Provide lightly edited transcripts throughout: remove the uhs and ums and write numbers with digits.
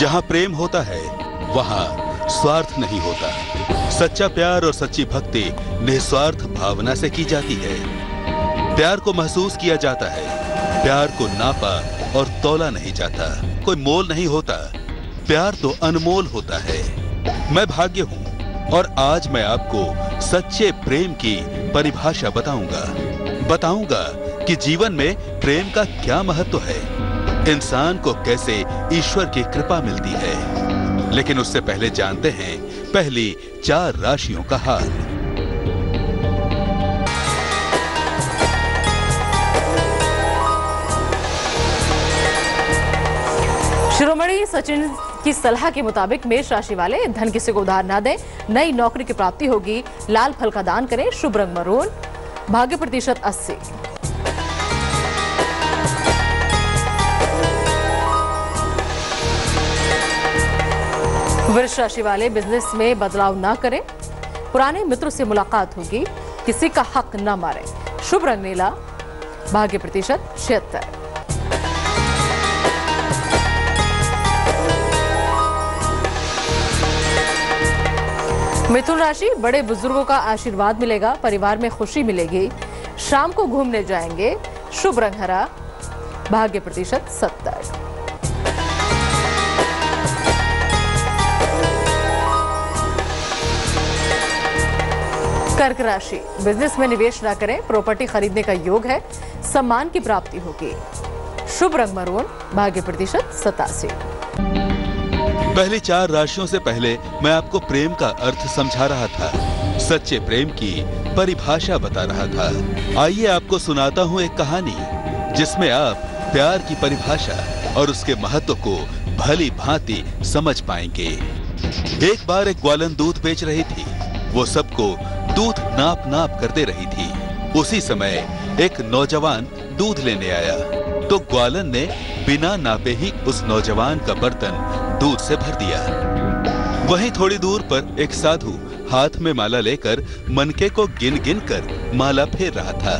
जहां प्रेम होता है वहां स्वार्थ नहीं होता। सच्चा प्यार और सच्ची भक्ति निस्वार्थ भावना से की जाती है। प्यार को महसूस किया जाता है, प्यार को नापा और तौला नहीं जाता। कोई मोल नहीं होता, प्यार तो अनमोल होता है। मैं भाग्य हूं और आज मैं आपको सच्चे प्रेम की परिभाषा बताऊंगा कि जीवन में प्रेम का क्या महत्व है, इंसान को कैसे ईश्वर की कृपा मिलती है। लेकिन उससे पहले जानते हैं पहली 4 राशियों का हाल। शिरोमणि सचिन की सलाह के मुताबिक मेष राशि वाले धन किसी को उधार ना दें, नई नौकरी की प्राप्ति होगी, लाल फल का दान करें, शुभ रंग मरून, भाग्य प्रतिशत 80। वृष राशि वाले बिजनेस में बदलाव ना करें, पुराने मित्रों से मुलाकात होगी, किसी का हक ना मारें, शुभ रंग नीला, भाग्य प्रतिशत 76। मिथुन राशि, बड़े बुजुर्गों का आशीर्वाद मिलेगा, परिवार में खुशी मिलेगी, शाम को घूमने जाएंगे, शुभ रंग हरा, भाग्य प्रतिशत 70। कर्क राशि, बिजनेस में निवेश ना करें, प्रॉपर्टी खरीदने का योग है, सम्मान की प्राप्ति होगी, शुभ रंग मरून, भाग्य प्रतिशत 87। पहली 4 राशियों से पहले मैं आपको प्रेम का अर्थ समझा रहा था, सच्चे प्रेम की परिभाषा बता रहा था। आइए आपको सुनाता हूँ एक कहानी जिसमें आप प्यार की परिभाषा और उसके महत्व को भली भांति समझ पाएंगे। एक बार एक ग्वालन दूध बेच रही थी। वो सबको दूध नाप कर दे रही थी। उसी समय एक नौजवान दूध लेने आया तो ग्वालन ने बिना नापे ही उस नौजवान का बर्तन दूध से भर दिया। वहीं थोड़ी दूर पर एक साधु हाथ में माला लेकर मनके को गिन गिन कर माला फेर रहा था।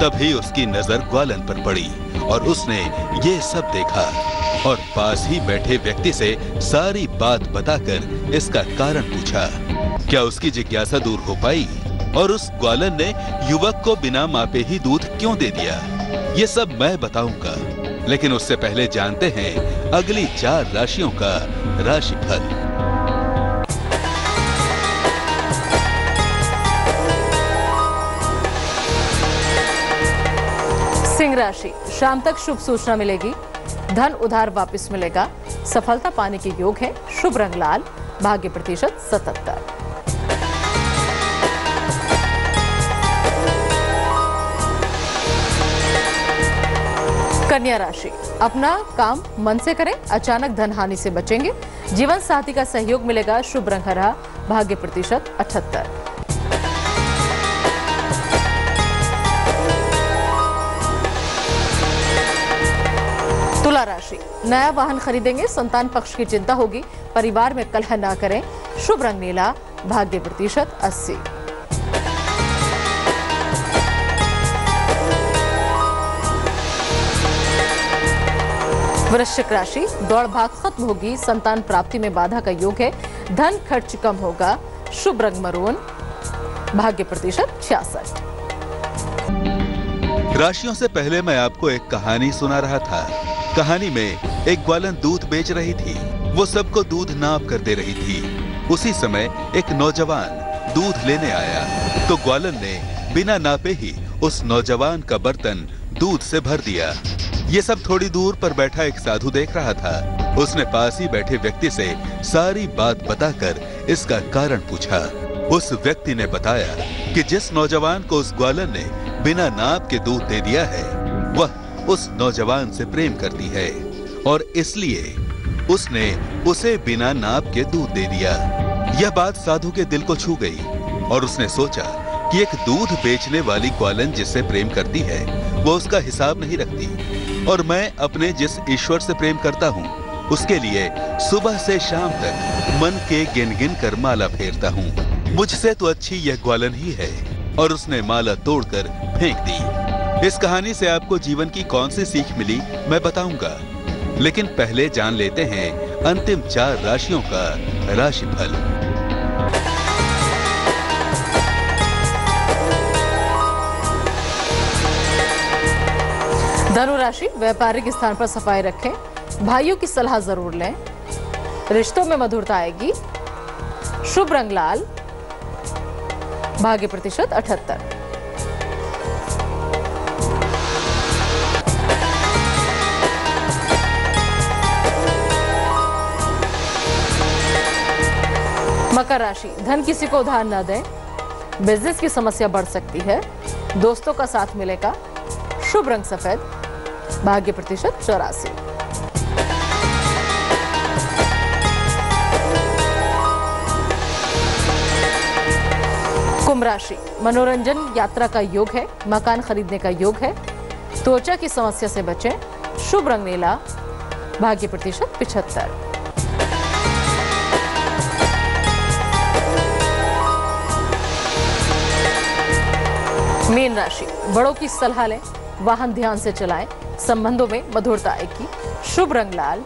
तभी उसकी नजर ग्वालन पर पड़ी और उसने ये सब देखा और पास ही बैठे व्यक्ति से सारी बात बताकर इसका कारण पूछा। क्या उसकी जिज्ञासा दूर हो पाई और उस ग्वालन ने युवक को बिना मापे ही दूध क्यों दे दिया? ये सब मैं बताऊंगा, लेकिन उससे पहले जानते हैं अगली 4 राशियों का राशिफल। सिंह राशि, शाम तक शुभ सूचना मिलेगी, धन उधार वापस मिलेगा, सफलता पाने के योग है, शुभ रंग लाल, भाग्य प्रतिशत 77। कन्या राशि, अपना काम मन से करें, अचानक धन हानि से बचेंगे, जीवन साथी का सहयोग मिलेगा, शुभ रंग हरा, भाग्य प्रतिशत 78। तुला राशि, नया वाहन खरीदेंगे, संतान पक्ष की चिंता होगी, परिवार में कलह ना करें, शुभ रंग नीला, भाग्य प्रतिशत 80। वृश्चिक राशि, दौड़ भाग खत्म होगी, संतान प्राप्ति में बाधा का योग है, धन खर्च कम होगा, शुभ रंग मरून, भाग्य प्रतिशत 66। राशियों से पहले मैं आपको एक कहानी सुना रहा था। कहानी में एक ग्वालन दूध बेच रही थी। वो सबको दूध नाप कर दे रही थी। उसी समय एक नौजवान दूध लेने आया तो ग्वालन ने बिना नापे ही उस नौजवान का बर्तन दूध से भर दिया। ये सब थोड़ी दूर पर बैठा एक साधु देख रहा था। उसने पास ही बैठे व्यक्ति से सारी बात बताकर इसका कारण पूछा। उस व्यक्ति ने बताया कि जिस नौजवान को उस ग्वालन ने बिना नाप के दूध दे दिया है वह उस नौजवान से प्रेम करती है और इसलिए उसने उसे बिना नाप के दूध दे दिया। यह बात साधु के दिल को छू गई और उसने सोचा कि एक दूध बेचने वाली ग्वालन जिससे प्रेम करती है वो उसका हिसाब नहीं रखती और मैं अपने जिस ईश्वर से प्रेम करता हूँ उसके लिए सुबह से शाम तक मन के गिन गिन कर माला फेरता हूँ। मुझसे तो अच्छी यह ग्वालन ही है। और उसने माला तोड़कर फेंक दी। इस कहानी से आपको जीवन की कौन सी सीख मिली मैं बताऊंगा, लेकिन पहले जान लेते हैं अंतिम 4 राशियों का राशिफल। धनु राशि, व्यापारिक स्थान पर सफाई रखें, भाइयों की सलाह जरूर लें, रिश्तों में मधुरता आएगी, शुभ रंग लाल, भाग्य प्रतिशत 78। मकर राशि, धन किसी को उधार न दें, बिजनेस की समस्या बढ़ सकती है, दोस्तों का साथ मिलेगा, शुभ रंग सफेद, भाग्य प्रतिशत 84। कुंभ राशि, मनोरंजन यात्रा का योग है, मकान खरीदने का योग है, त्वचा की समस्या से बचें, शुभ रंग नीला, भाग्य प्रतिशत 75। मीन राशि, बड़ों की सलाह लें, वाहन ध्यान से चलाएं, संबंधों में मधुरता आएगी, शुभ रंग लाल,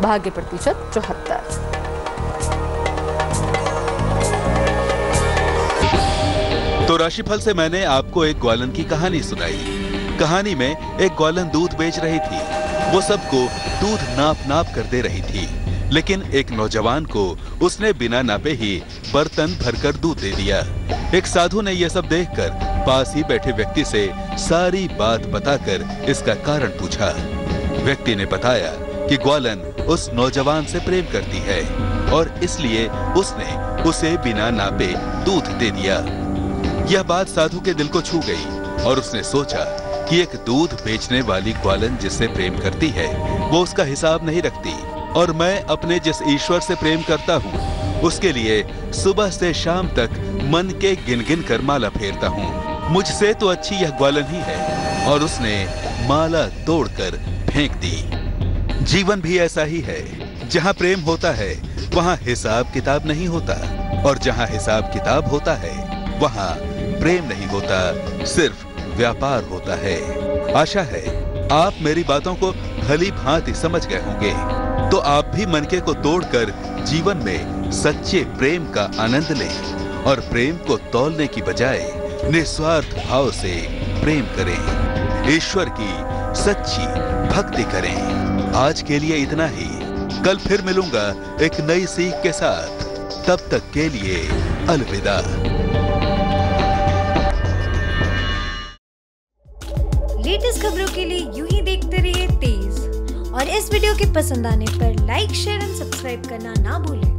भाग्य प्रतिशत 74। तो राशिफल से मैंने आपको एक ग्वालन की कहानी सुनाई। कहानी में एक ग्वालन दूध बेच रही थी। वो सबको दूध नाप नाप कर दे रही थी, लेकिन एक नौजवान को उसने बिना नापे ही बर्तन भरकर दूध दे दिया। एक साधु ने यह सब देखकर पास ही बैठे व्यक्ति से सारी बात बताकर इसका कारण पूछा। व्यक्ति ने बताया कि ग्वालन उस नौजवान से प्रेम करती है और इसलिए उसने उसे बिना नापे दूध दे दिया। यह बात साधु के दिल को छू गई और उसने सोचा कि एक दूध बेचने वाली ग्वालन जिससे प्रेम करती है वो उसका हिसाब नहीं रखती, और मैं अपने जिस ईश्वर से प्रेम करता हूँ उसके लिए सुबह से शाम तक मन के गिन गिन कर माला फेरता हूँ। मुझसे तो अच्छी यह ग्वालन ही है। और उसने माला तोड़कर फेंक दी। जीवन भी ऐसा ही है, जहाँ प्रेम होता है वहाँ हिसाब किताब नहीं होता, और जहाँ हिसाब किताब होता है वहाँ प्रेम नहीं होता, सिर्फ व्यापार होता है। आशा है आप मेरी बातों को भली भांति समझ गए होंगे। तो आप भी मनके को तोड़कर जीवन में सच्चे प्रेम का आनंद लें और प्रेम को तौलने की बजाय निस्वार्थ भाव से प्रेम करें। ईश्वर की सच्ची भक्ति करें। आज के लिए इतना ही। कल फिर मिलूंगा एक नई सीख के साथ। तब तक के लिए अलविदा। लेटेस्ट खबरों के लिए यूं ही देखते रहिए तेज, और इस वीडियो के पसंद आने पर लाइक, शेयर एंड सब्सक्राइब करना ना भूलें।